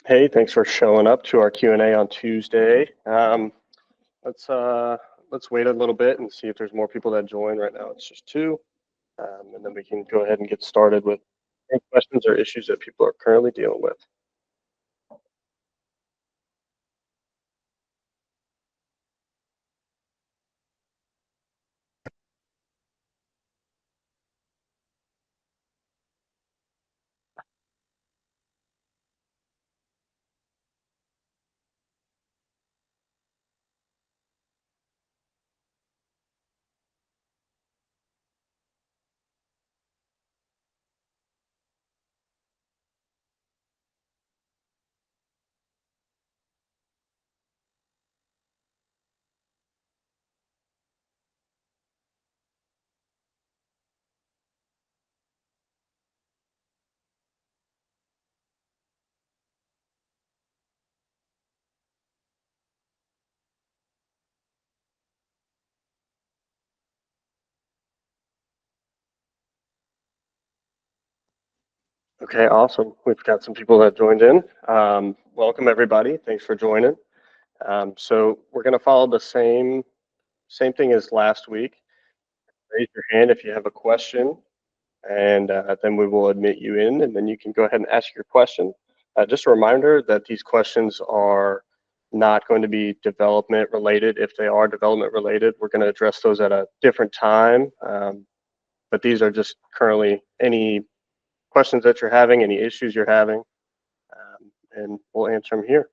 Hey, thanks for showing up to our Q&A on Tuesday. Let's wait a little bit and see if there's more people that join. Right now it's just two, and then we can go ahead and get started with any questions or issues that people are currently dealing with. Okay, awesome. We've got some people that joined in. Welcome everybody. Thanks for joining. So we're going to follow the same thing as last week. Raise your hand if you have a question, and then we will admit you in, and then you can go ahead and ask your question. Just a reminder that these questions are not going to be development related. If they are development related, we're going to address those at a different time. But these are just currently any questions that you're having, any issues you're having, and we'll answer them here.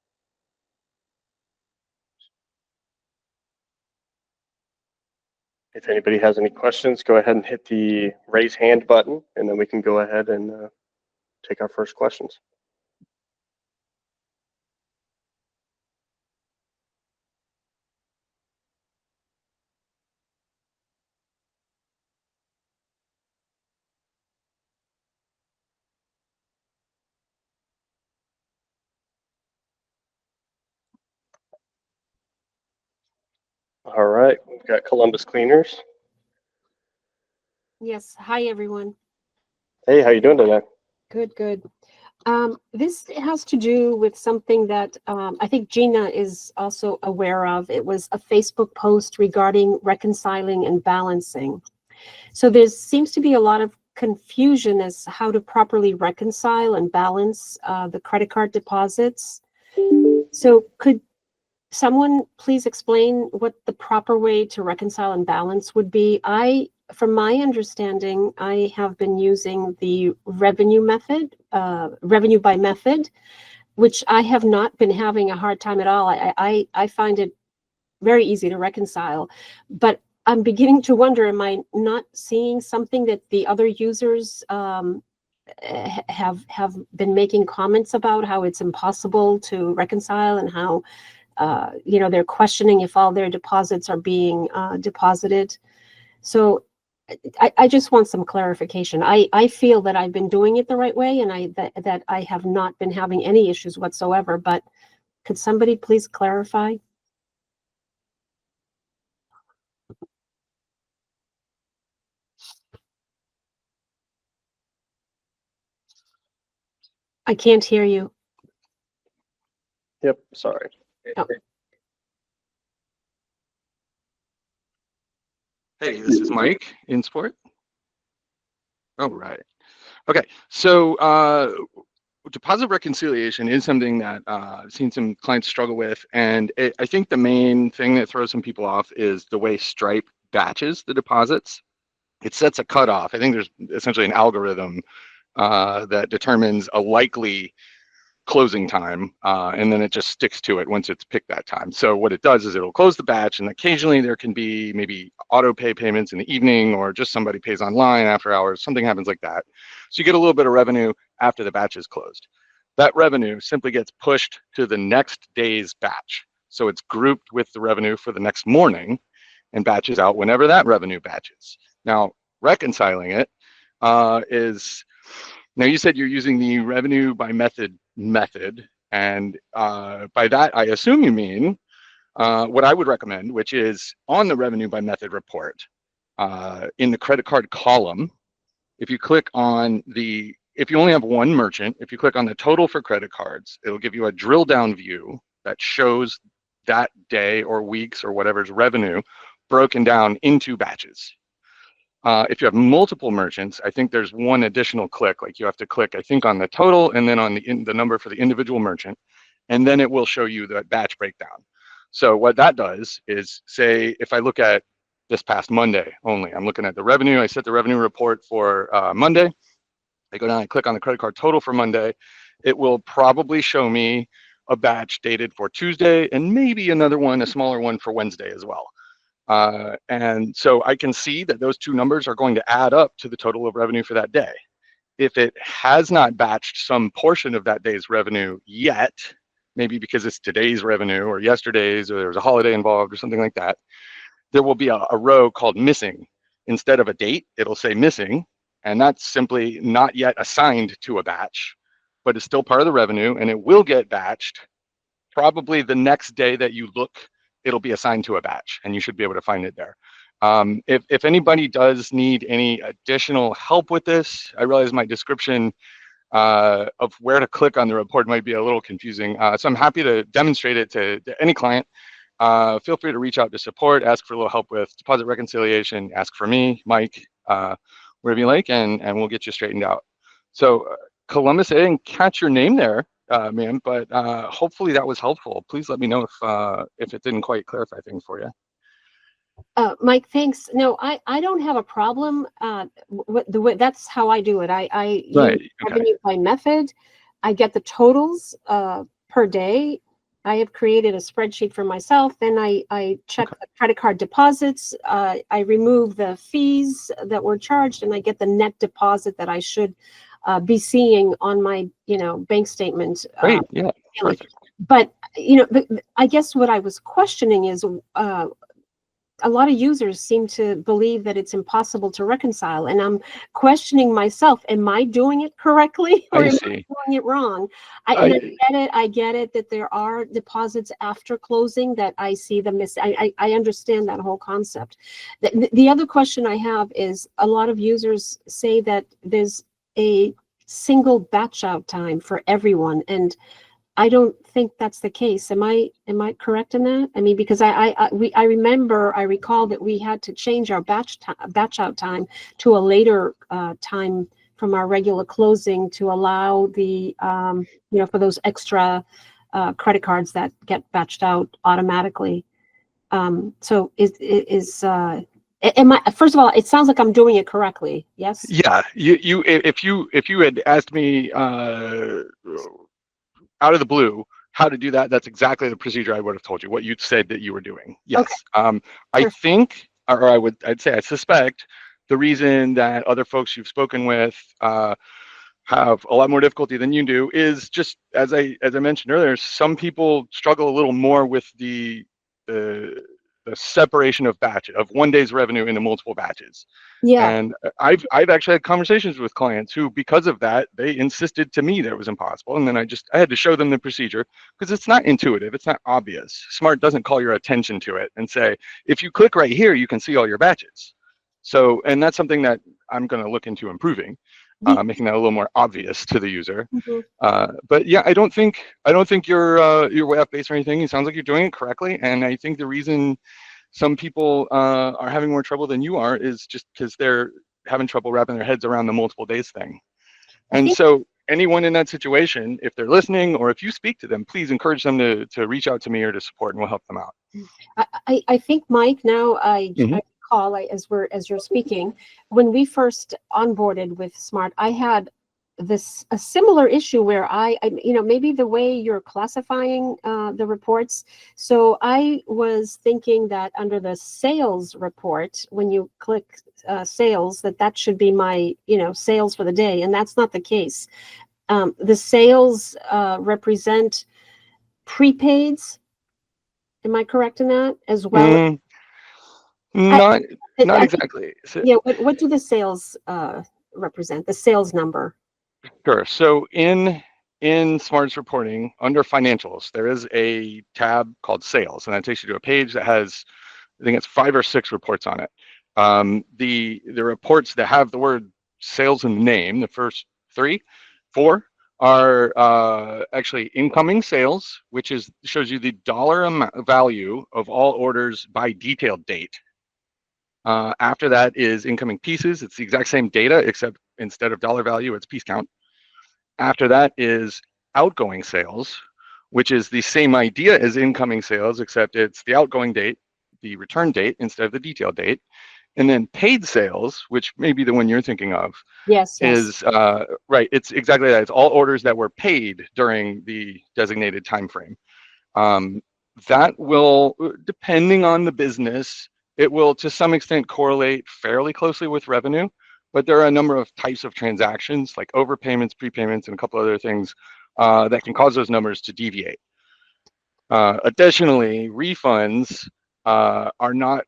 If anybody has any questions, go ahead and hit the raise hand button, and then we can go ahead and take our first questions. All right, we've got Columbus Cleaners. Yes. Hi, everyone. Hey, how you doing today? Good, good. This has to do with something that I think Gina is also aware of. It was a Facebook post regarding reconciling and balancing. So there seems to be a lot of confusion as how to properly reconcile and balance the credit card deposits. So could someone please explain what the proper way to reconcile and balance would be? From my understanding, I have been using the revenue method, revenue by method, which I have not been having a hard time at all. I find it very easy to reconcile, but I'm beginning to wonder, am I not seeing something that the other users have been making comments about, how it's impossible to reconcile and how they're questioning if all their deposits are being deposited. So I just want some clarification. I feel that I've been doing it the right way, and that I have not been having any issues whatsoever, but could somebody please clarify? I can't hear you. Yep, sorry. Oh. Hey, this is Mike in Sport. All right. Okay, so deposit reconciliation is something that I've seen some clients struggle with, and I think the main thing that throws some people off is the way Stripe batches the deposits. It sets a cutoff. I think there's essentially an algorithm that determines a likely closing time, and then it just sticks to it once it's picked that time. So what it does is it'll close the batch, and occasionally there can be maybe auto pay payments in the evening, or just somebody pays online after hours, something happens like that. So you get a little bit of revenue after the batch is closed. That revenue simply gets pushed to the next day's batch. So it's grouped with the revenue for the next morning and batches out whenever that revenue batches. Now, reconciling it is, now you said you're using the revenue by method, and by that I assume you mean what I would recommend, which is on the revenue by method report in the credit card column. If you click on the if you only have one merchant, if you click on the total for credit cards, it'll give you a drill down view that shows that day or weeks or whatever's revenue broken down into batches. If you have multiple merchants, I think there's one additional click. Like you have to click, I think, on the total and then on the number for the individual merchant, and then it will show you the batch breakdown. So what that does is, say, if I look at this past Monday only, I'm looking at the revenue. I set the revenue report for Monday. I go down and click on the credit card total for Monday. It will probably show me a batch dated for Tuesday and maybe another one, a smaller one for Wednesday as well. And so I can see that those two numbers are going to add up to the total of revenue for that day. If it has not batched some portion of that day's revenue yet, maybe because it's today's revenue or yesterday's, or there's a holiday involved or something like that, there will be a row called missing. Instead of a date, it'll say missing, and that's simply not yet assigned to a batch, but it's still part of the revenue, and it will get batched. Probably the next day that you look, it'll be assigned to a batch, and you should be able to find it there. If anybody does need any additional help with this, I realize my description of where to click on the report might be a little confusing. So I'm happy to demonstrate it to any client. Feel free to reach out to support, ask for a little help with deposit reconciliation, ask for me, Mike, wherever you like, and we'll get you straightened out. So Columbus, I didn't catch your name there, ma'am, but hopefully that was helpful. Please let me know if it didn't quite clarify things for you. Mike, thanks. No, I don't have a problem. The way that's how I do it. I use revenue by method. I get the totals per day. I have created a spreadsheet for myself. Then I check the credit card deposits. I remove the fees that were charged, and I get the net deposit that I should be seeing on my bank statement. Great. Yeah. Perfect. But I guess what I was questioning is a lot of users seem to believe that it's impossible to reconcile, and I'm questioning myself. Am I doing it correctly, or am I doing it wrong? I get it that there are deposits after closing that I see the miss. I understand that whole concept. The other question I have is, a lot of users say that there's a single batch out time for everyone, and I don't think that's the case. Am I correct in that? I mean, because I recall that we had to change our batch out time to a later time from our regular closing to allow the for those extra credit cards that get batched out automatically. So am I, first of all, it sounds like I'm doing it correctly. Yes. Yeah. If you had asked me out of the blue how to do that, that's exactly the procedure I would have told you, what you said that you were doing. Yes. Okay. I think, or I'd say I suspect, the reason that other folks you've spoken with have a lot more difficulty than you do is just, as I mentioned earlier, some people struggle a little more with the separation of one day's revenue into multiple batches. Yeah. And I've actually had conversations with clients who, because of that, they insisted to me that it was impossible. And then I had to show them the procedure, because it's not intuitive. It's not obvious. Smart doesn't call your attention to it and say, if you click right here, you can see all your batches. So, and that's something that I'm going to look into improving, making that a little more obvious to the user. Mm-hmm. But yeah, I don't think you're way off base or anything. It sounds like you're doing it correctly. And I think the reason some people are having more trouble than you are is just because they're having trouble wrapping their heads around the multiple days thing. And so anyone in that situation, if they're listening or if you speak to them, please encourage them to reach out to me or to support, and we'll help them out. I think, Mike, now I recall, as you're speaking, when we first onboarded with Smart, I had a similar issue where I maybe the way you're classifying the reports. So I was thinking that under the sales report, when you click sales, that should be my sales for the day, and that's not the case. The sales represent prepaids. Am I correct in that as well? Not exactly. So, yeah. What do the sales represent? The sales number. Sure. So in Smart's reporting, under financials, there is a tab called sales, and that takes you to a page that has, I think it's 5 or 6 reports on it. The reports that have the word sales in the name, the first 3. 4 are actually incoming sales, which shows you the dollar value of all orders by detailed date. After that is incoming pieces. It's the exact same data, except instead of dollar value, it's piece count. After that is outgoing sales, which is the same idea as incoming sales, except it's the outgoing date, the return date, instead of the detailed date. And then paid sales, which may be the one you're thinking of, Yes, yes. is right. It's exactly that. It's all orders that were paid during the designated time frame. That will, depending on the business, it will to some extent correlate fairly closely with revenue, but there are a number of types of transactions like overpayments, prepayments, and a couple other things that can cause those numbers to deviate. Additionally, refunds are not,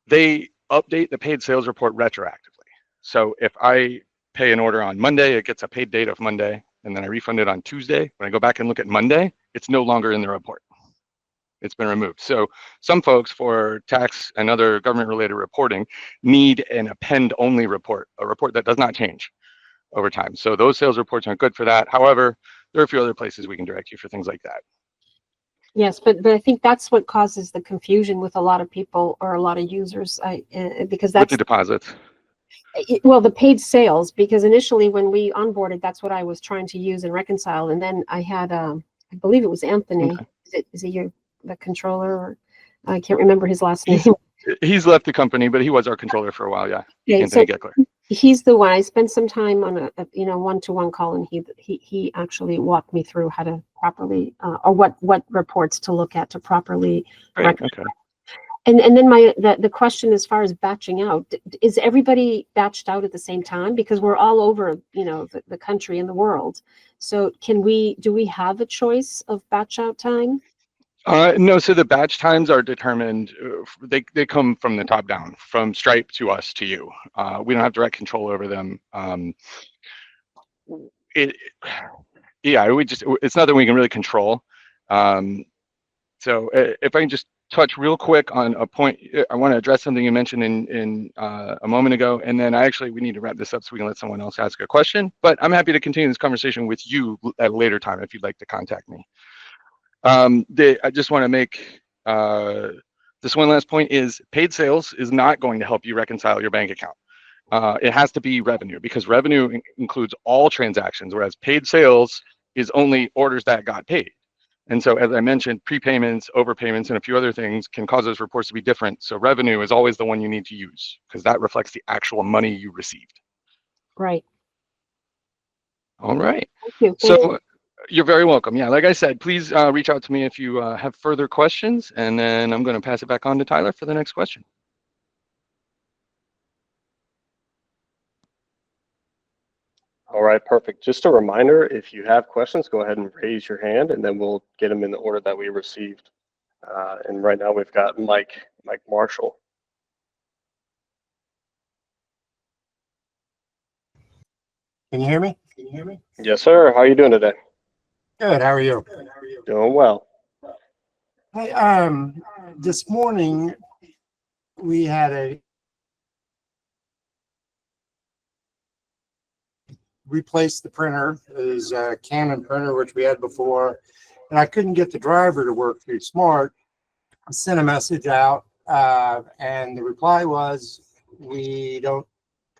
they update the paid sales report retroactively. So if I pay an order on Monday, it gets a paid date of Monday, and then I refund it on Tuesday. When I go back and look at Monday, it's no longer in the report. It's been removed. So some folks, for tax and other government-related reporting, need an append-only report, a report that does not change over time. So those sales reports aren't good for that. However, there are a few other places we can direct you for things like that. Yes, but I think that's what causes the confusion with a lot of people or a lot of users. Because With that's the deposits. well, the paid sales, because initially when we onboarded, that's what I was trying to use and reconcile. And then I had, I believe it was Anthony. Okay. Is he the controller? Or, I can't remember his last name. He's left the company, but he was our controller for a while. Yeah, Okay, Anthony so Geckler. he's the one. I spent some time on a one-to-one call, and he actually walked me through how to properly or what reports to look at to properly Right. Okay. And then the question as far as batching out, is everybody batched out at the same time? Because we're all over, the country and the world. So do we have a choice of batch out time? No, so the batch times are determined, they come from the top down, from Stripe to us to you. We don't have direct control over them. It's nothing we can really control. So if I can just touch real quick on a point, I want to address something you mentioned in a moment ago, and then we need to wrap this up so we can let someone else ask a question. But I'm happy to continue this conversation with you at a later time if you'd like to contact me. I just want to make this one last point is paid sales is not going to help you reconcile your bank account. It has to be revenue, because revenue includes all transactions, whereas paid sales is only orders that got paid. And so, as I mentioned, prepayments, overpayments, and a few other things can cause those reports to be different. So revenue is always the one you need to use, because that reflects the actual money you received. Right. All right. Thank you. So you're very welcome. Yeah, like I said, please reach out to me if you have further questions, and then I'm going to pass it back on to Tyler for the next question. All right, perfect. Just a reminder, if you have questions, go ahead and raise your hand, and then we'll get them in the order that we received. And right now we've got Mike Marshall. Can you hear me? Yes, sir. How are you doing today? Good. How are you? Doing well. Hey, this morning we had replaced the printer. It was a Canon printer, which we had before, and I couldn't get the driver to work through Smart. I sent a message out, and the reply was, we don't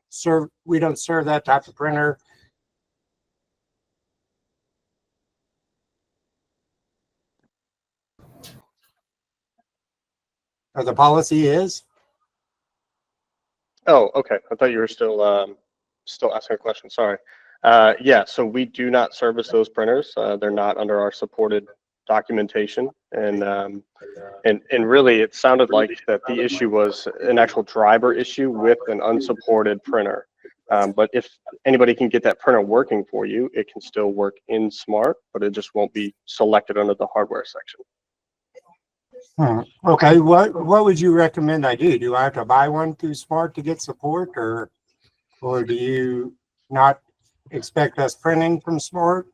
serve that type of printer. Or the policy is. Oh, okay. I thought you were still asking a question. Sorry. Yeah. So we do not service those printers. They're not under our supported documentation, and really, it sounded like that the issue was an actual driver issue with an unsupported printer. But if anybody can get that printer working for you, it can still work in Smart, but it just won't be selected under the hardware section. Okay, what would you recommend I do? Do I have to buy one through Smart to get support, or do you not expect us printing from Smart?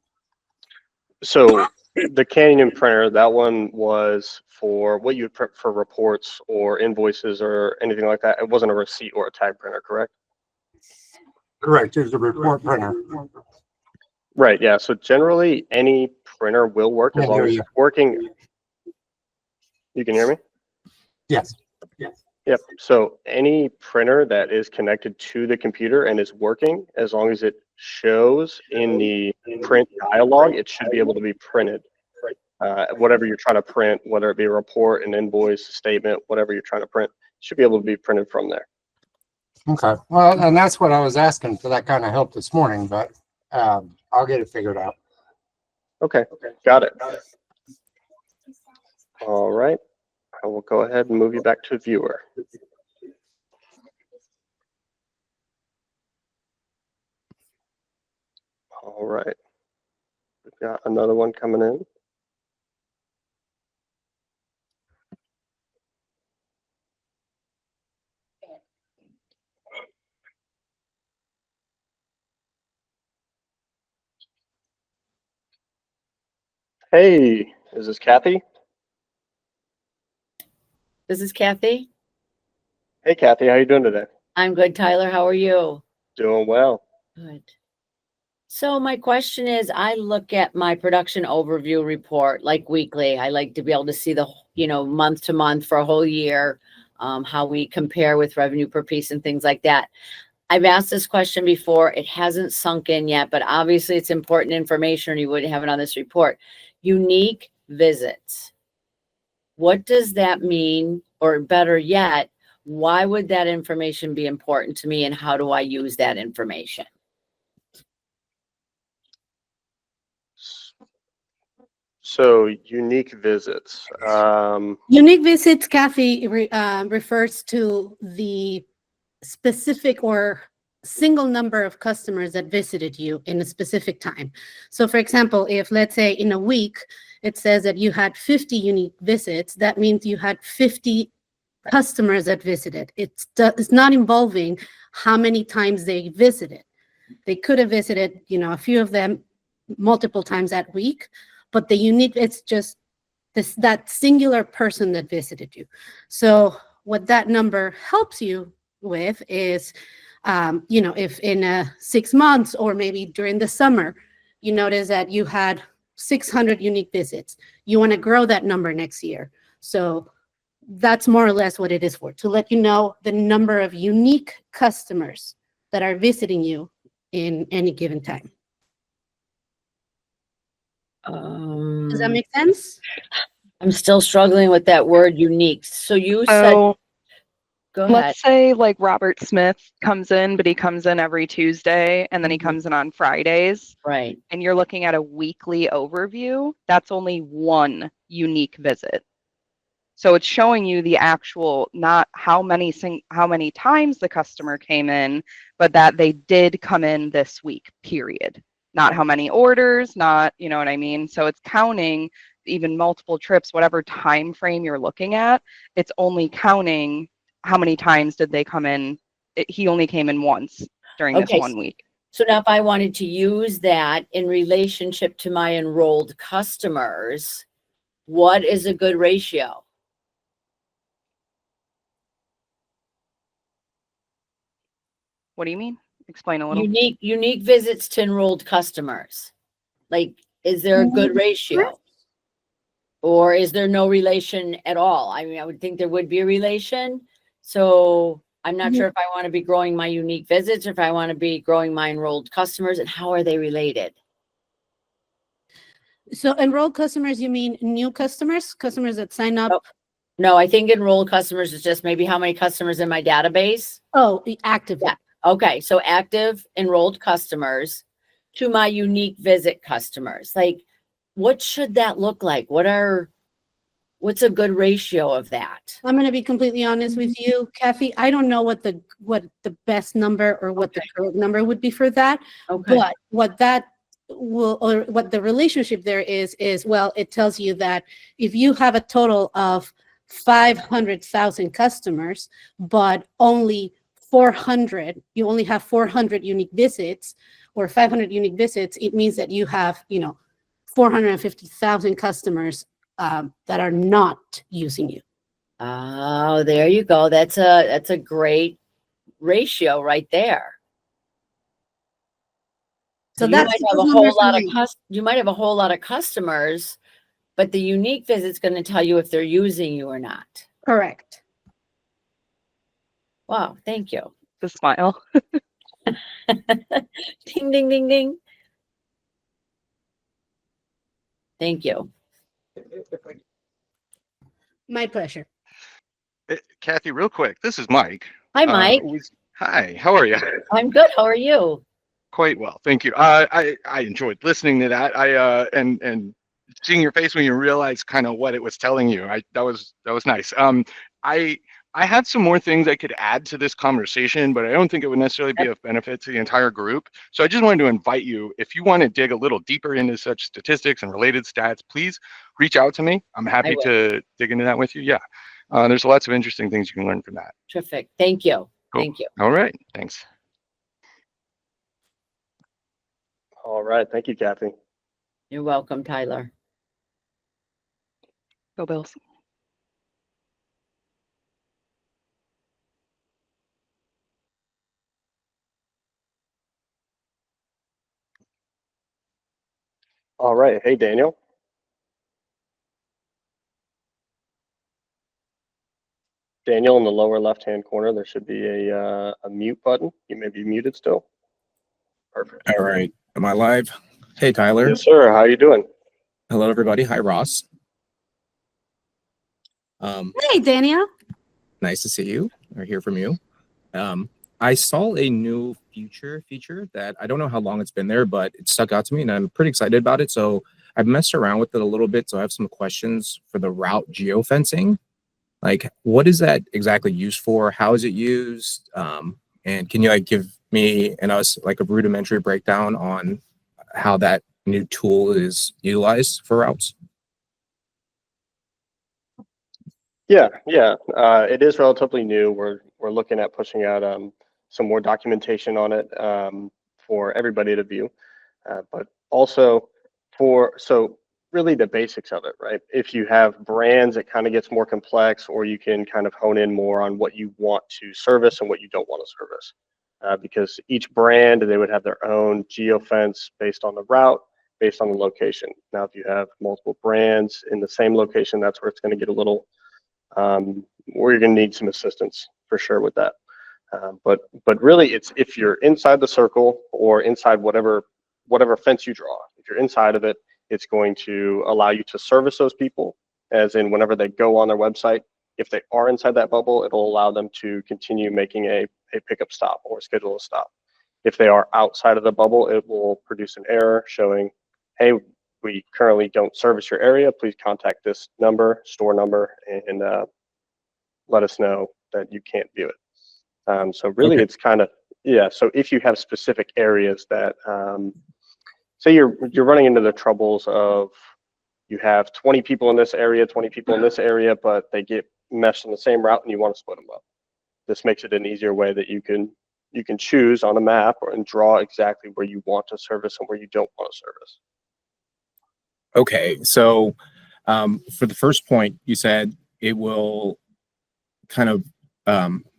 So the Canyon printer, that one was for what you would print for reports or invoices or anything like that. It wasn't a receipt or a tag printer, correct? Correct, there's a report printer. Right, yeah. So generally, any printer will work as Can't long hear as you. it's working. You can hear me? Yes. Yep. So any printer that is connected to the computer and is working, as long as it shows in the print dialog, it should be able to be printed. Whatever you're trying to print, whether it be a report, an invoice, a statement, whatever you're trying to print, should be able to be printed from there. Okay, well, and that's what I was asking for, that kind of help this morning, but I'll get it figured out. Okay, got it. All right. I will go ahead and move you back to viewer. All right. We've got another one coming in. Hey, is this Kathy? This is Kathy. Hey, Kathy, how you doing today? I'm good, Tyler. How are you? Doing well. Good. So my question is, I look at my production overview report like weekly. I like to be able to see the, month to month for a whole year, how we compare with revenue per piece and things like that. I've asked this question before. It hasn't sunk in yet, but obviously it's important information or you wouldn't have it on this report. Unique visits. What does that mean? Or better yet, why would that information be important to me and how do I use that information? So unique visits. Unique visits, Kathy, refers to the specific or single number of customers that visited you in a specific time. So for example, if let's say in a week, it says that you had 50 unique visits, that means you had 50 customers that visited. It's not involving how many times they visited. They could have visited, a few of them multiple times that week, but the unique, it's just that singular person that visited you. So what that number helps you with is, if in 6 months or maybe during the summer, you notice that you had 600 unique visits, you want to grow that number next year. So that's more or less what it is for, to let you know the number of unique customers that are visiting you in any given time. Does that make sense? I'm still struggling with that word unique. So you said, So go ahead. let's say like Robert Smith comes in, but he comes in every Tuesday and then he comes in on Fridays. Right. And you're looking at a weekly overview. That's only one unique visit. So it's showing you the actual, not how many times the customer came in, but that they did come in this week, period. Not how many orders, not, you know what I mean? So it's counting even multiple trips, whatever time frame you're looking at, it's only counting how many times did they come in. He only came in once during this Okay, 1 week. So now if I wanted to use that in relationship to my enrolled customers, what is a good ratio? What do you mean? Explain a little. Unique visits to enrolled customers. Like, is there a good ratio? Or is there no relation at all? I mean, I would think there would be a relation. So I'm not sure if I want to be growing my unique visits or if I want to be growing my enrolled customers, and how are they related? So enrolled customers, you mean new customers that sign up? Oh. No, I think enrolled customers is just maybe how many customers in my database. Oh, active. Yeah. Okay. So active enrolled customers to my unique visit customers. Like, what should that look like? What's a good ratio of that? I'm going to be completely honest with you, Kathy. I don't know what the best number or what the correct number would be for that. Okay. But what that will, or what the relationship there is, well, it tells you that if you have a total of 500,000 customers, but only 400, you only have 400 unique visits or 500 unique visits, it means that you have, 450,000 customers that are not using you. Oh, there you go. That's a great ratio right there. So you that's might the have a number whole for lot of me. you might have a whole lot of customers, but the unique visit's going to tell you if they're using you or not. Correct. Wow, thank you. The smile. Ding, ding, ding, ding. Thank you. My pleasure. Kathy, real quick, this is Mike. Hi, Mike. Hi, how are you? I'm good. How are you? Quite well, thank you. I enjoyed listening to that. And seeing your face when you realized kind of what it was telling you. That was nice. I had some more things I could add to this conversation, but I don't think it would necessarily be of benefit to the entire group. So I just wanted to invite you, if you want to dig a little deeper into such statistics and related stats, please reach out to me. I'm happy will. to dig into that with you. Yeah, there's lots of interesting things you can learn from that. Terrific. Thank you. Cool. Thank you. All right, thanks. All right. Thank you, Kathy. You're welcome, Tyler. Go Bills. All right. Hey, Daniel. Daniel, in the lower left-hand corner, there should be a mute button. You may be muted still. Perfect. All right. Am I live? Hey, Tyler. Yes, sir. How you doing? Hello, everybody. Hi, Ross. Hey, Danielle. Nice to see you or hear from you. I saw a new feature that I don't know how long it's been there, but it stuck out to me and I'm pretty excited about it. So I've messed around with it a little bit. So I have some questions for the route geofencing. Like, what is that exactly used for? How is it used? And can you like give me and us like a rudimentary breakdown on how that new tool is utilized for routes? Yeah. It is relatively new. We're looking at pushing out some more documentation on it for everybody to view, but also so really the basics of it, right? If you have brands, it kind of gets more complex, or you can kind of hone in more on what you want to service and what you don't want to service, because each brand, they would have their own geofence based on the route, based on the location. Now, if you have multiple brands in the same location, that's where it's going to get a little where you're going to need some assistance for sure with that. But really, it's if you're inside the circle or inside whatever fence you draw. If you're inside of it, it's going to allow you to service those people, as in whenever they go on their website. If they are inside that bubble, it'll allow them to continue making a pickup stop or schedule a stop. If they are outside of the bubble, it will produce an error showing, hey, we currently don't service your area. Please contact this number, store number, and let us know that you can't view it. So really, Okay. it's kind of, yeah. So if you have specific areas that, say you're running into the troubles of you have 20 people in this area, 20 people in this area, but they get meshed on the same route, and you want to split them up. This makes it an easier way that you can choose on a map and draw exactly where you want to service and where you don't want to service. Okay, so for the first point, you said it will kind of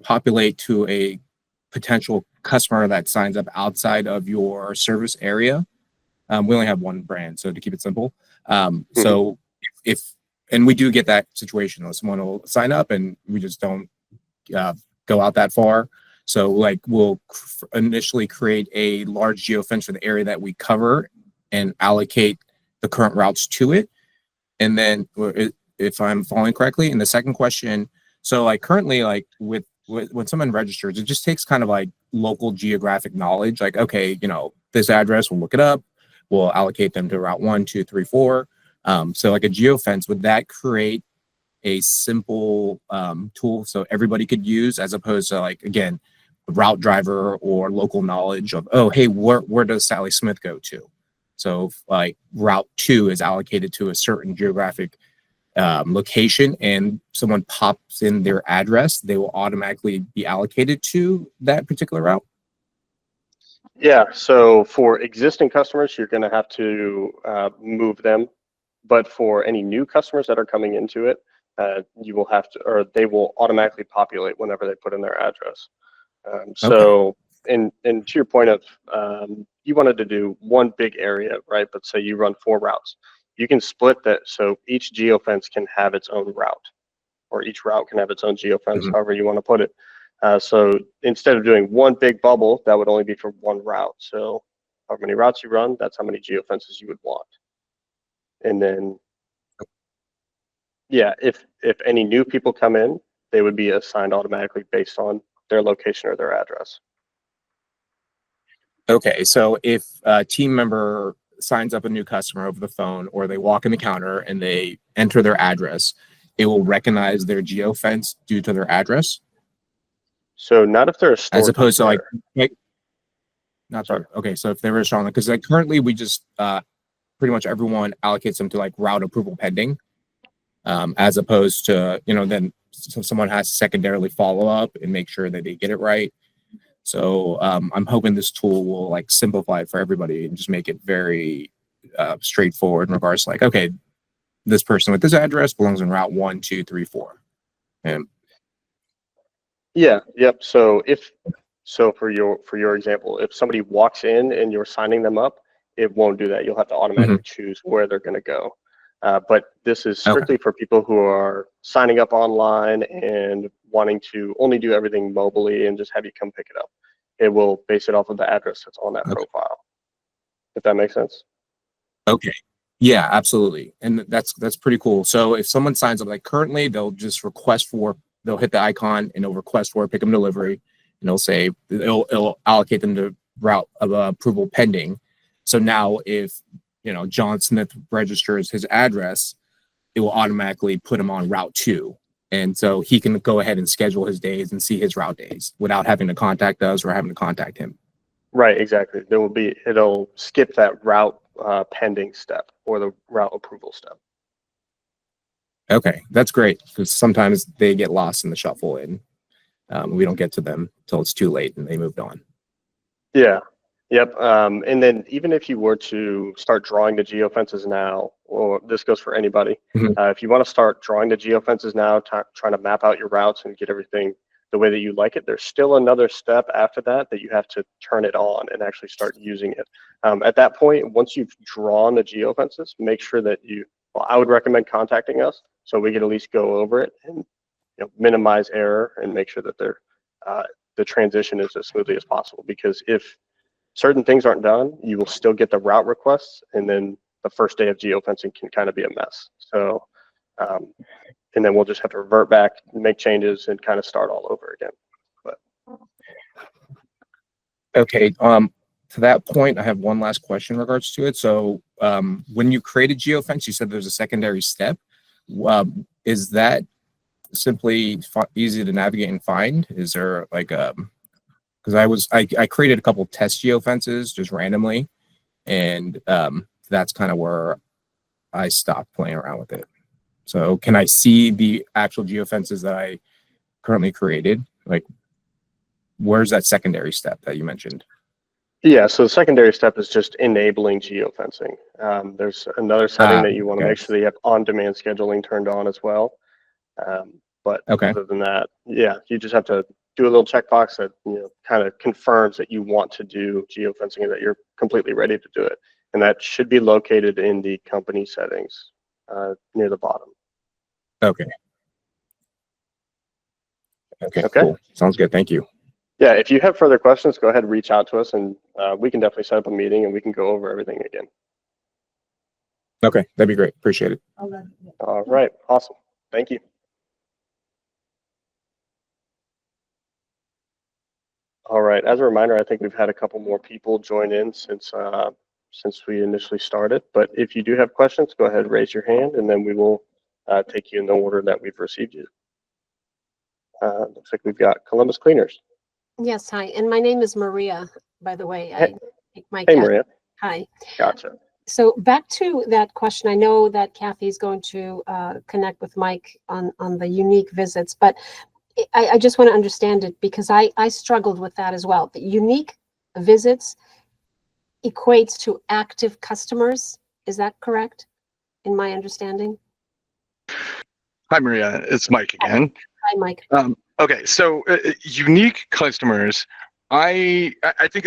populate to a potential customer that signs up outside of your service area. We only have one brand, so to keep it simple. So if and we do get that situation, someone will sign up and we just don't go out that far. So like we'll initially create a large geofence for the area that we cover and allocate the current routes to it. And then if I'm following correctly, and the second question, so like currently, like with when someone registers, it just takes kind of like local geographic knowledge. Like, okay, this address, we'll look it up. We'll allocate them to route 1, 2, 3, 4. So like a geofence, would that create a simple tool so everybody could use, as opposed to like, again, route driver or local knowledge of, oh, hey, where does Sally Smith go to? So like route 2 is allocated to a certain geographic location and someone pops in their address, they will automatically be allocated to that particular route? Yeah, so for existing customers, you're going to have to move them. But for any new customers that are coming into it, you will have to, or they will automatically populate whenever they put in their address. So, and to your point of you wanted to do one big area, right? But say you run 4 routes, you can split that so each geofence can have its own route, or each route can have its own geofence, Mhm. however you want to put it. So instead of doing one big bubble, that would only be for one route. So however many routes you run, that's how many geofences you would want. And then, yeah, if any new people come in, they would be assigned automatically based on their location or their address. Okay, so if a team member signs up a new customer over the phone, or they walk in the counter and they enter their address, it will recognize their geofence due to their address, So not if they're a store as opposed to customer. not Sorry. okay. So if they're a strong, because like currently we just pretty much everyone allocates them to like route approval pending, as opposed to then someone has to secondarily follow up and make sure that they get it right. So I'm hoping this tool will like simplify it for everybody and just make it very straightforward in regards to like, okay, this person with this address belongs in route 1, 2, 3, 4. And Yeah, yep. So for your example, if somebody walks in and you're signing them up, it won't do that. You'll have to automatically choose where they're going to go. But this is strictly for people who are signing up online and wanting to only do everything mobily and just have you come pick it up. It will base it off of the address that's on that Okay. profile. If that makes sense. okay, yeah, absolutely, and that's pretty cool. So if someone signs up, like currently, they'll just they'll hit the icon and it'll request for pick 'em delivery, and it'll say it'll allocate them to route of approval pending. So now if John Smith registers his address, it will automatically put him on route 2. And so he can go ahead and schedule his days and see his route days without having to contact us or having to contact him. Right, exactly. It'll skip that route pending step or the route approval step. Okay, that's great, because sometimes they get lost in the shuffle and we don't get to them till it's too late and they moved on. Yeah. Yep. And then even if you were to start drawing the geofences now, or this goes for anybody, Mhm. if you want to start drawing the geofences now, trying to map out your routes and get everything the way that you like it, there's still another step after that you have to turn it on and actually start using it. At that point, once you've drawn the geofences, make sure that I would recommend contacting us so we can at least go over it and minimize error and make sure that the transition is as smoothly as possible. Because if certain things aren't done, you will still get the route requests, and then the first day of geofencing can kind of be a mess. So, and then we'll just have to revert back, make changes, and kind of start all over again. But Okay, to that point, I have one last question in regards to it. So when you created geofence, you said there's a secondary step. Is that simply easy to navigate and find? Is there like because I created a couple test geofences just randomly, and that's kind of where I stopped playing around with it. So can I see the actual geofences that I currently created? Like, where's that secondary step that you mentioned? yeah, so the secondary step is just enabling geofencing. There's another setting that you want to okay. make sure that you have on-demand scheduling turned on as well. But Okay. other than that, yeah, you just have to do a little checkbox that kind of confirms that you want to do geofencing and that you're completely ready to do it. And that should be located in the company settings near the bottom. Okay. Okay. Okay. Cool. Sounds good. Thank you. Yeah, if you have further questions, go ahead and reach out to us, and we can definitely set up a meeting and we can go over everything again. Okay, that'd be great. Appreciate it. All right, awesome. Thank you. All right, as a reminder, I think we've had a couple more people join in since we initially started. But if you do have questions, go ahead, raise your hand, and then we will take you in the order that we've received you. Looks like we've got Columbus Cleaners. Yes, hi. And my name is Maria, by the way. Hey, Mike. hey Maria. Hi. Gotcha. So back to that question, I know that Kathy's going to connect with Mike on the unique visits, but I just want to understand it because I struggled with that as well. The unique visits equates to active customers. Is that correct in my understanding? Hi, Maria. It's Mike again. Hi, Mike. Okay, so unique customers I think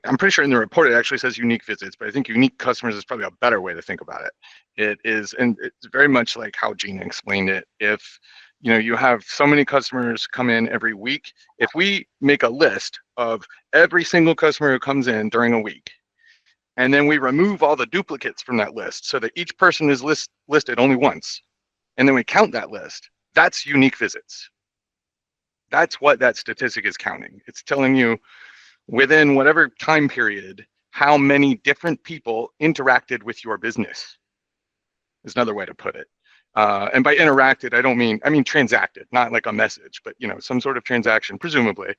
I'm pretty sure in the report it actually says unique visits, but I think unique customers is probably a better way to think about it. It is, and it's very much like how Gina explained it. If you have so many customers come in every week, if we make a list of every single customer who comes in during a week, and then we remove all the duplicates from that list so that each person is listed only once, and then we count that list, that's unique visits. That's what that statistic is counting. It's telling you within whatever time period how many different people interacted with your business is another way to put it. And by interacted, I mean transacted, not like a message, but some sort of transaction, presumably.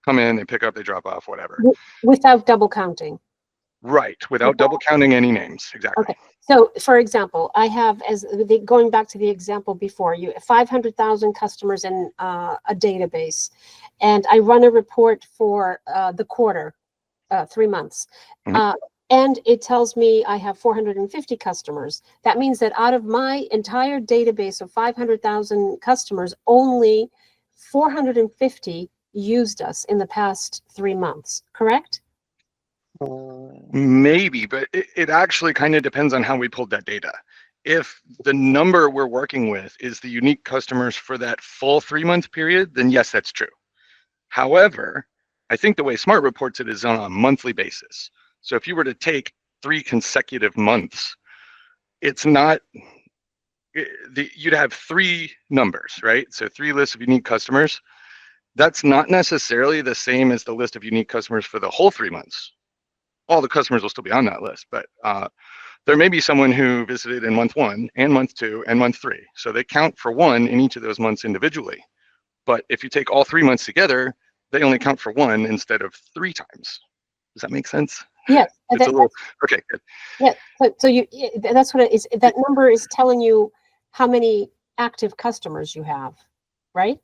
Come in, they pick up, they drop off, whatever. Without double counting. Right, without double counting any names, exactly. Okay, so for example, I have, going back to the example before, you 500,000 customers in a database, and I run a report for the quarter, 3 months. Mhm. And it tells me I have 450 customers. That means that out of my entire database of 500,000 customers, only 450 used us in the past 3 months, correct? Maybe, but it actually kind of depends on how we pulled that data. If the number we're working with is the unique customers for that full 3-month period, then yes, that's true. However, I think the way Smart reports it is on a monthly basis. So if you were to take 3 consecutive months, it's not, you'd have 3 numbers, right? So 3 lists of unique customers. That's not necessarily the same as the list of unique customers for the whole 3 months. All the customers will still be on that list, but there may be someone who visited in month 1 and month 2 and month 3. So they count for 1 in each of those months individually. But if you take all 3 months together, they only count for 1 instead of 3 times. Does that make sense? Yes. It's a little, okay, good. Yeah, so that's what it is. That number is telling you how many active customers you have, right?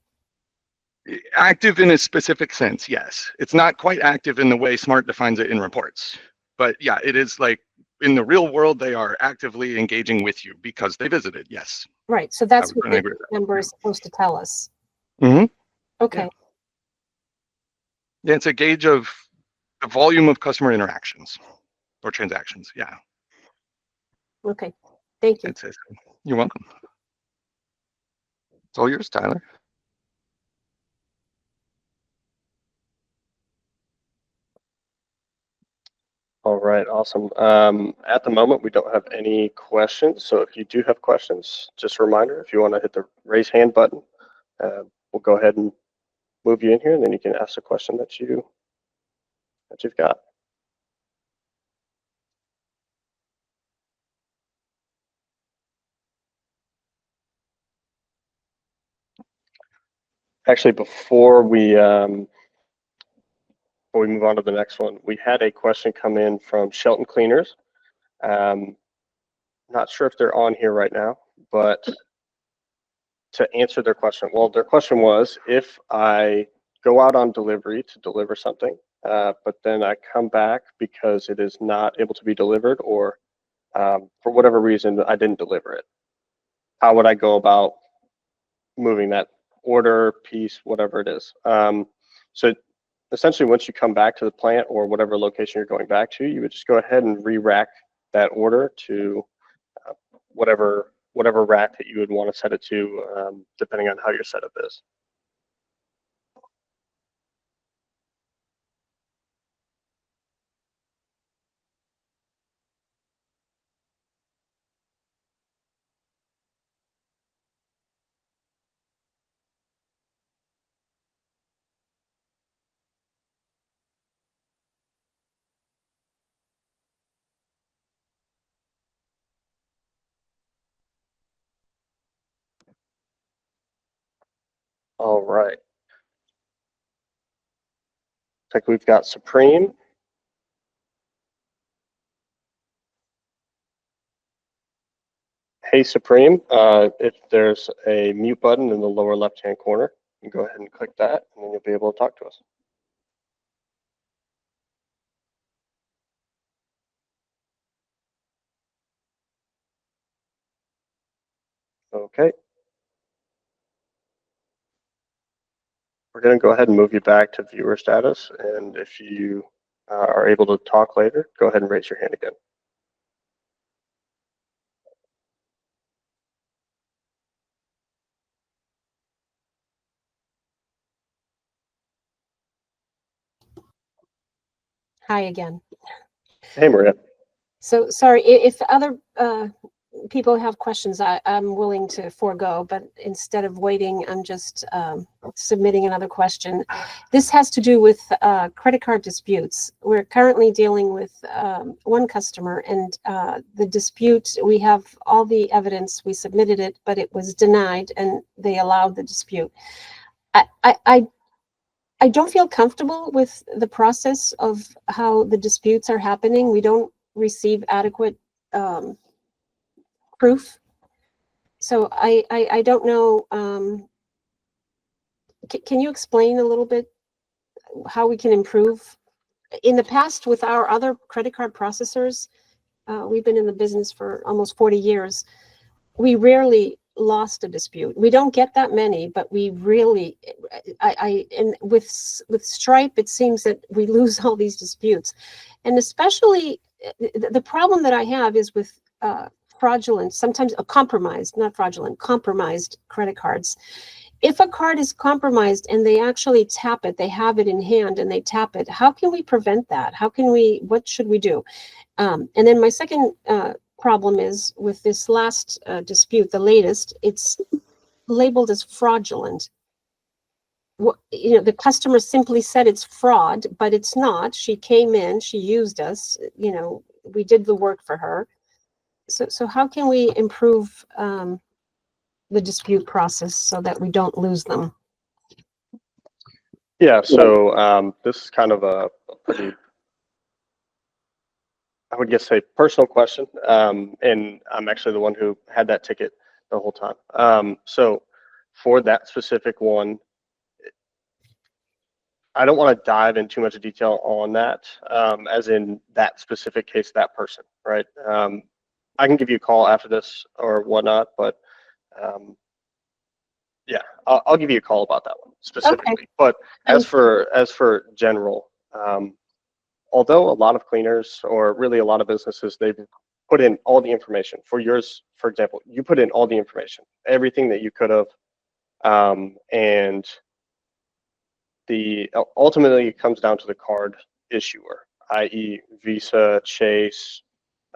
Active in a specific sense, yes. It's not quite active in the way Smart defines it in reports. But yeah, it is like in the real world, they are actively engaging with you because they visited, yes. Right, so that's I what would the agree with that. number is supposed to tell us. Mhm. Okay, Yeah, it's a gauge of the volume of customer interactions or transactions. Yeah, okay, thank you. it's you're welcome. It's all yours, Tyler. All right, awesome. At the moment, we don't have any questions. So if you do have questions, just a reminder, if you want to hit the raise hand button, we'll go ahead and move you in here, and then you can ask the question that you've got. Actually, before we move on to the next one, we had a question come in from Shelton Cleaners. Not sure if they're on here right now, but to answer their question, well, their question was, if I go out on delivery to deliver something, but then I come back because it is not able to be delivered, or for whatever reason I didn't deliver it, how would I go about moving that order, piece, whatever it is? So essentially, once you come back to the plant or whatever location you're going back to, you would just go ahead and re-rack that order to whatever rack that you would want to set it to, depending on how your setup is. All right. Looks like we've got Supreme. Hey, Supreme, if there's a mute button in the lower left-hand corner, you can go ahead and click that, and then you'll be able to talk to us. Okay. We're going to go ahead and move you back to viewer status. And if you are able to talk later, go ahead and raise your hand again. Hi again. Hey, Maria. So sorry, if other people have questions, I'm willing to forego, but instead of waiting, I'm just submitting another question. This has to do with credit card disputes. We're currently dealing with one customer, and the dispute, we have all the evidence, we submitted it, but it was denied and they allowed the dispute. I don't feel comfortable with the process of how the disputes are happening. We don't receive adequate proof. So I don't know. Can you explain a little bit how we can improve? In the past, with our other credit card processors, we've been in the business for almost 40 years. We rarely lost a dispute. We don't get that many, but we really, and with Stripe, it seems that we lose all these disputes. And especially the problem that I have is with fraudulent, sometimes compromised, not fraudulent, compromised credit cards. If a card is compromised and they actually tap it, they have it in hand and they tap it, how can we prevent that? What should we do? And then my second problem is with this last dispute, the latest, it's labeled as fraudulent. The customer simply said it's fraud, but it's not. She came in, she used us, we did the work for her. So how can we improve the dispute process so that we don't lose them? Yeah, so this is kind of a pretty, I would guess, say personal question, and I'm actually the one who had that ticket the whole time. So for that specific one, I don't want to dive in too much detail on that, as in that specific case, that person, right? I can give you a call after this or whatnot, but yeah, I'll give you a call about that one specifically. Okay. But as for general, although a lot of cleaners or really a lot of businesses, they've put in all the information. For yours, for example, you put in all the information, everything that you could have, and ultimately it comes down to the card issuer, i.e. Visa, Chase,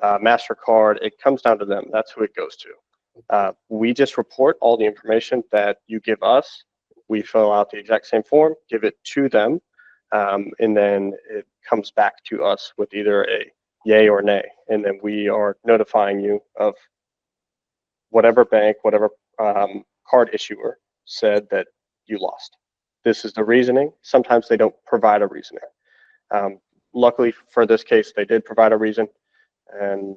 MasterCard. It comes down to them. That's who it goes to. We just report all the information that you give us. We fill out the exact same form, give it to them, and then it comes back to us with either a yay or nay. And then we are notifying you of whatever bank, whatever card issuer said that you lost. This is the reasoning. Sometimes they don't provide a reasoning. Luckily for this case, they did provide a reason, and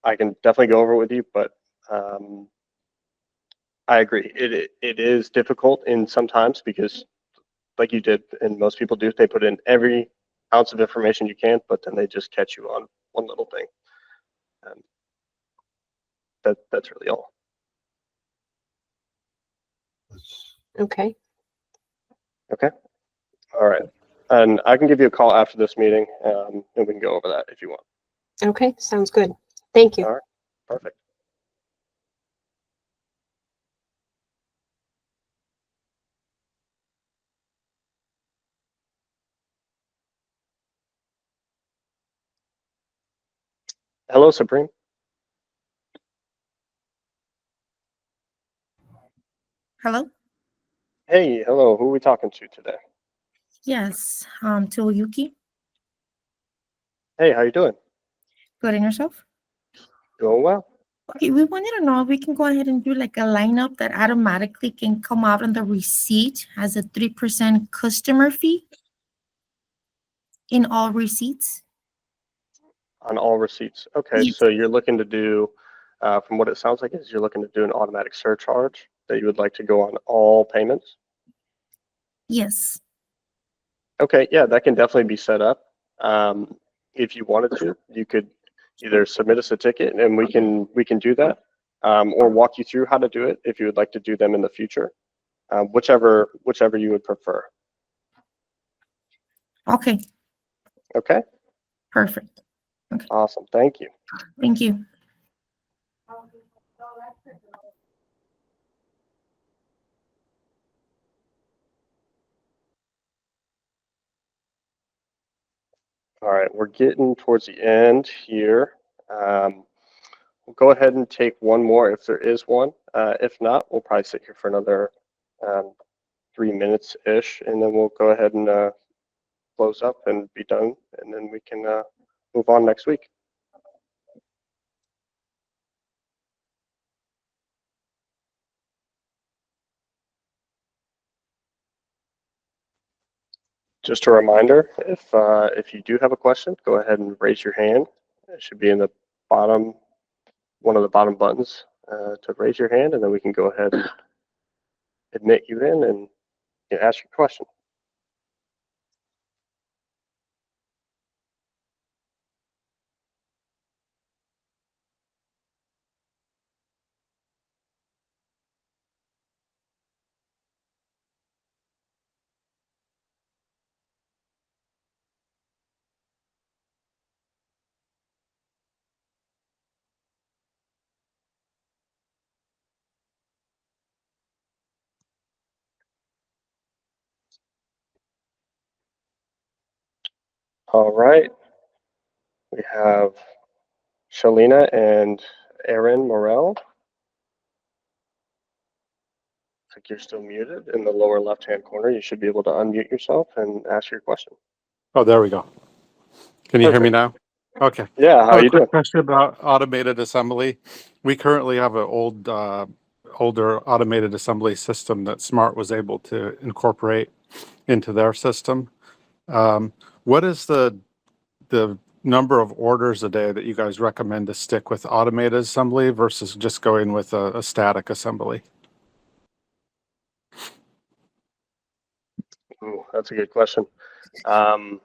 I can definitely go over it with you, but I agree. It is difficult in sometimes because, like you did, and most people do, they put in every ounce of information you can, but then they just catch you on one little thing. That's really all. Okay. Okay. All right. And I can give you a call after this meeting, and we can go over that if you want. Okay, sounds good. Thank you. All right. Perfect. Hello, Supreme. Hello? Hey, hello. Who are we talking to today? Yes, to Yuki. Hey, how you doing? Good, and yourself? Doing well. Okay, we wanted to know if we can go ahead and do like a lineup that automatically can come out on the receipt as a 3% customer fee in all receipts. On all receipts. Okay, Yes. so you're looking to do, from what it sounds like, is you're looking to do an automatic surcharge that you would like to go on all payments. Yes. Okay, yeah, that can definitely be set up. If you wanted to, you could either submit us a ticket and we can do that, or walk you through how to do it if you would like to do them in the future, whichever you would prefer. Okay, Okay, perfect. awesome. Thank you. Thank you. All right, we're getting towards the end here. We'll go ahead and take one more if there is one. If not, we'll probably sit here for another 3 minutes-ish, and then we'll go ahead and close up and be done, and then we can move on next week. Just a reminder, if you do have a question, go ahead and raise your hand. It should be in the bottom, one of the bottom buttons to raise your hand, and then we can go ahead and admit you in and ask your question. All right, we have Shalina and Aaron Morel. Looks like you're still muted in the lower left-hand corner. You should be able to unmute yourself and ask your question. Oh, there we go. Can you hear me Perfect. now? Okay. Yeah, how I have are you a quick doing? question about automated assembly. We currently have an older automated assembly system that Smart was able to incorporate into their system. What is the number of orders a day that you guys recommend to stick with automated assembly versus just going with a static assembly? Ooh, that's a good question. Um,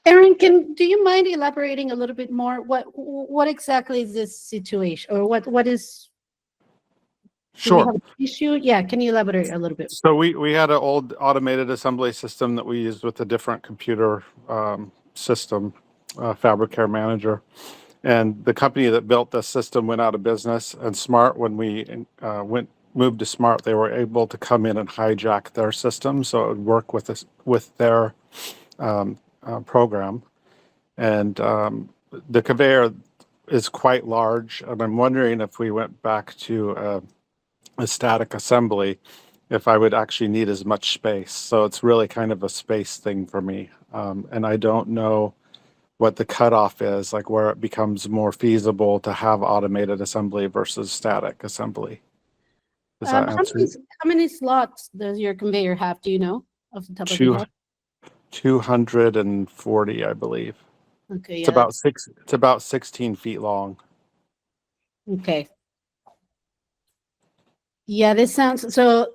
Erin, do you mind elaborating a little bit more? What exactly is this situation, or what is? Do we Sure. have an issue? Yeah, can you elaborate a little bit? So we had an old automated assembly system that we used with a different computer system, Fabricare Manager. And the company that built this system went out of business. And Smart, when we moved to Smart, they were able to come in and hijack their system, so it would work with us with their program. And the conveyor is quite large, and I'm wondering if we went back to a static assembly, if I would actually need as much space. So it's really kind of a space thing for me. And I don't know what the cutoff is, like where it becomes more feasible to have automated assembly versus static assembly. Does that answer? How many slots does your conveyor have? Do you know off the top of your head? 240, I believe. Okay, It's yeah. It's about 16 feet long. Okay. Yeah, this sounds so.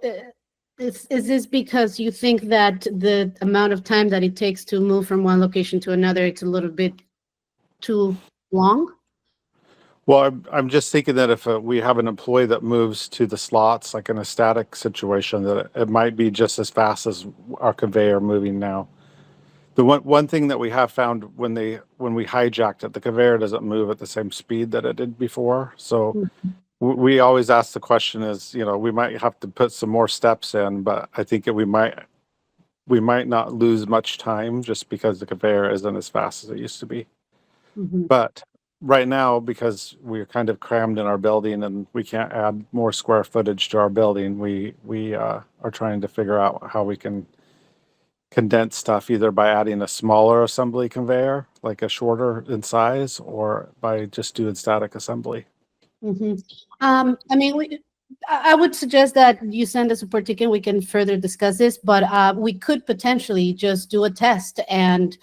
Is this because you think that the amount of time that it takes to move from one location to another, it's a little bit too long? Well, I'm just thinking that if we have an employee that moves to the slots, like in a static situation, that it might be just as fast as our conveyor moving now. The one thing that we have found when we hijacked it, the conveyor doesn't move at the same speed that it did before. So we always ask the question is, we might have to put some more steps in, but I think we might not lose much time just because the conveyor isn't as fast as it used to be. But right now, because we're kind of crammed in our building and we can't add more square footage to our building, we are trying to figure out how we can condense stuff either by adding a smaller assembly conveyor, like a shorter in size, or by just doing static assembly. I mean, I would suggest that you send us a report ticket. We can further discuss this, but we could potentially just do a test and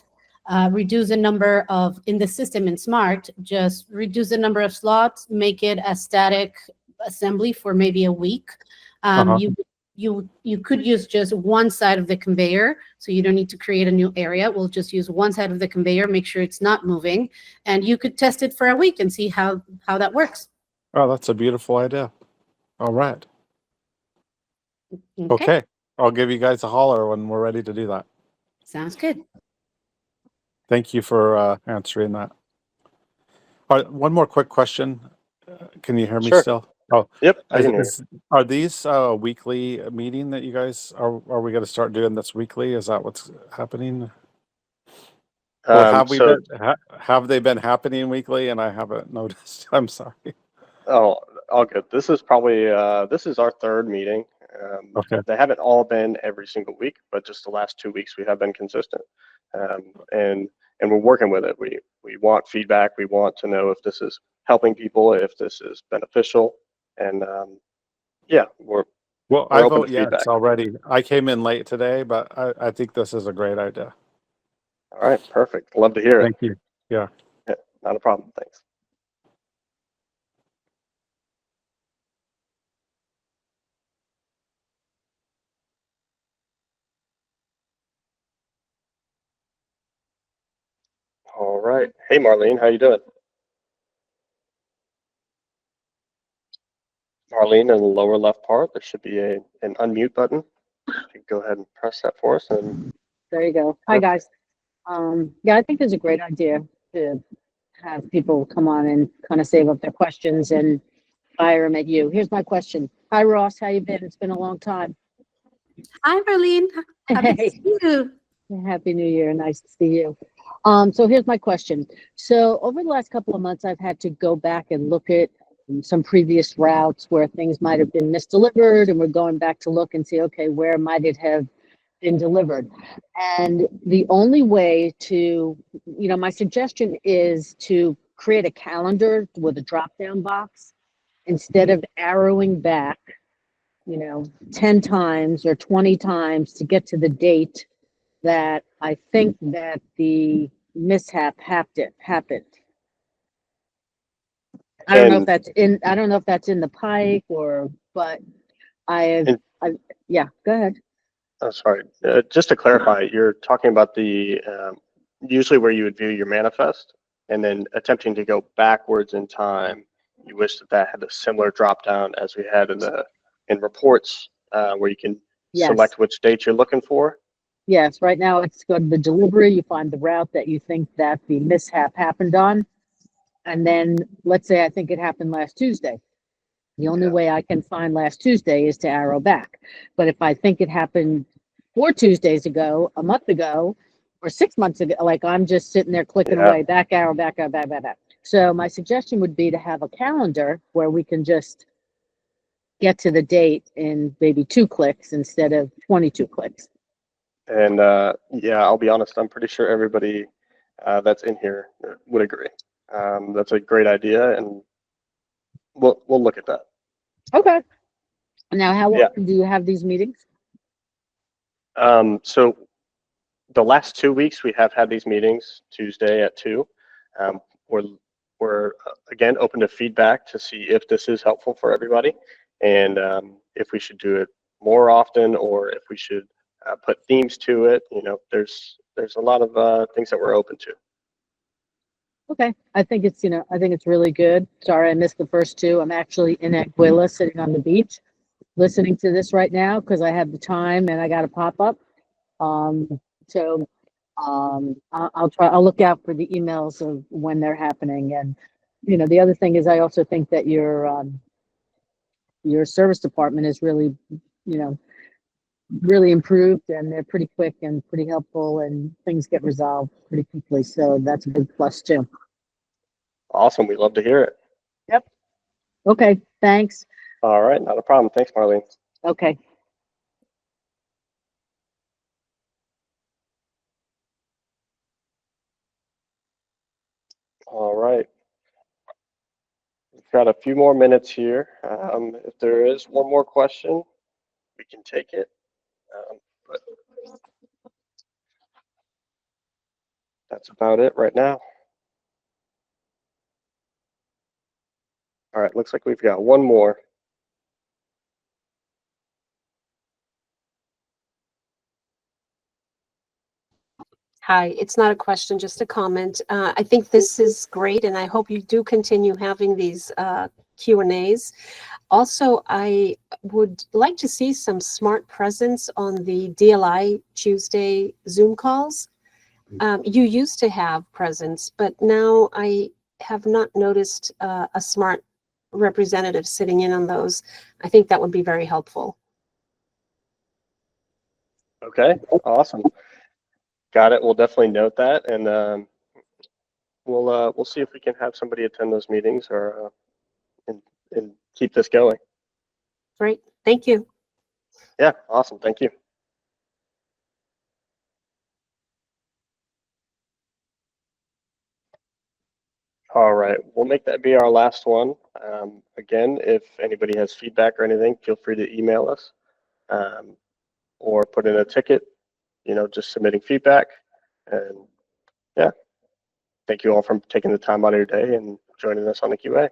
reduce the number of in the system in Smart. Just reduce the number of slots, make it a static assembly for maybe a week. You could use just one side of the conveyor, so you don't need to create a new area. We'll just use one side of the conveyor, make sure it's not moving, and you could test it for a week and see how that works. Oh, that's a beautiful idea. All right. Okay. I'll give you guys a holler when we're ready to do that. Sounds good. Thank you for answering that. All right, one more quick question. Can you hear me Sure. still? Oh, Yep, I can hear you. are these weekly meeting that you guys are we going to start doing this weekly? Is that what's happening? Or So, have they been happening weekly and I haven't noticed? I'm sorry. oh, all good. This is probably this is our third meeting. Okay. They haven't all been every single week, but just the last 2 weeks we have been consistent. And we're working with it. We want feedback. We want to know if this is helping people, if this is beneficial, and yeah, Well, we're I open vote to yes feedback. already. I came in late today, but I think this is a great idea. All right, perfect. Love to hear it. Thank you. Yeah. Yeah, not a problem. Thanks. All right. Hey, Marlene, how you doing? Marlene, in the lower left part, there should be an unmute button. You can go ahead and press that for us. And There you go. Hi, guys. Yeah, I think it's a great idea to have people come on and kind of save up their questions and fire them at you. Here's my question. Hi, Ross. How you been? It's been a long time. Hi, Marlene. Happy to Hey. see you. Happy New Year. Nice to see you. So here's my question. So over the last couple of months, I've had to go back and look at some previous routes where things might have been misdelivered, and we're going back to look and see, okay, where might it have been delivered? And the only way to, my suggestion is to create a calendar with a drop-down box instead of arrowing back, 10 times or 20 times to get to the date that I think that the mishap happened. I don't know if that's in the pike but yeah, go ahead. oh, sorry. Just to clarify, you're talking about the usually where you would view your manifest, and then attempting to go backwards in time. You wish that had a similar drop down as we had in reports, where you can Yes. select which date you're looking for. Yes, right now it's go to the delivery, you find the route that you think that the mishap happened on. And then let's say I think it happened last Tuesday. The only Yeah. way I can find last Tuesday is to arrow back. But if I think it happened 4 Tuesdays ago, a month ago, or 6 months ago, like I'm just sitting there clicking Yeah. away, back arrow, back arrow, back, back, back. So my suggestion would be to have a calendar where we can just get to the date in maybe 2 clicks instead of 22 clicks. And yeah, I'll be honest, I'm pretty sure everybody that's in here would agree. That's a great idea, and we'll look at that. Okay. Now, how Yeah. often do you have these meetings? So the last 2 weeks we have had these meetings Tuesday at 2. We're again open to feedback to see if this is helpful for everybody, and if we should do it more often, or if we should put themes to it. There's a lot of things that we're open to. Okay, I think it's really good. Sorry, I missed the first 2. I'm actually in Anguilla, sitting on the beach, listening to this right now because I have the time and I got a pop up. So I'll look out for the emails of when they're happening. And the other thing is, I also think that your service department is really, really improved, and they're pretty quick and pretty helpful, and things get resolved pretty quickly. So that's a big plus too. Awesome, we love to hear it. Yep. Okay, thanks. All right, not a problem. Thanks, Marlene. Okay. All right. We've got a few more minutes here. If there is one more question, we can take it. But that's about it right now. All right, looks like we've got one more. Hi, it's not a question, just a comment. I think this is great, and I hope you do continue having these Q&As. Also, I would like to see some smart presence on the DLI Tuesday Zoom calls. You used to have presence, but now I have not noticed a smart representative sitting in on those. I think that would be very helpful. Okay, awesome. Got it. We'll definitely note that, and we'll see if we can have somebody attend those meetings or and keep this going. Great. Thank you. Yeah, awesome. Thank you. All right, we'll make that be our last one. Again, if anybody has feedback or anything, feel free to email us or put in a ticket, just submitting feedback. And yeah, thank you all for taking the time out of your day and joining us on the QA.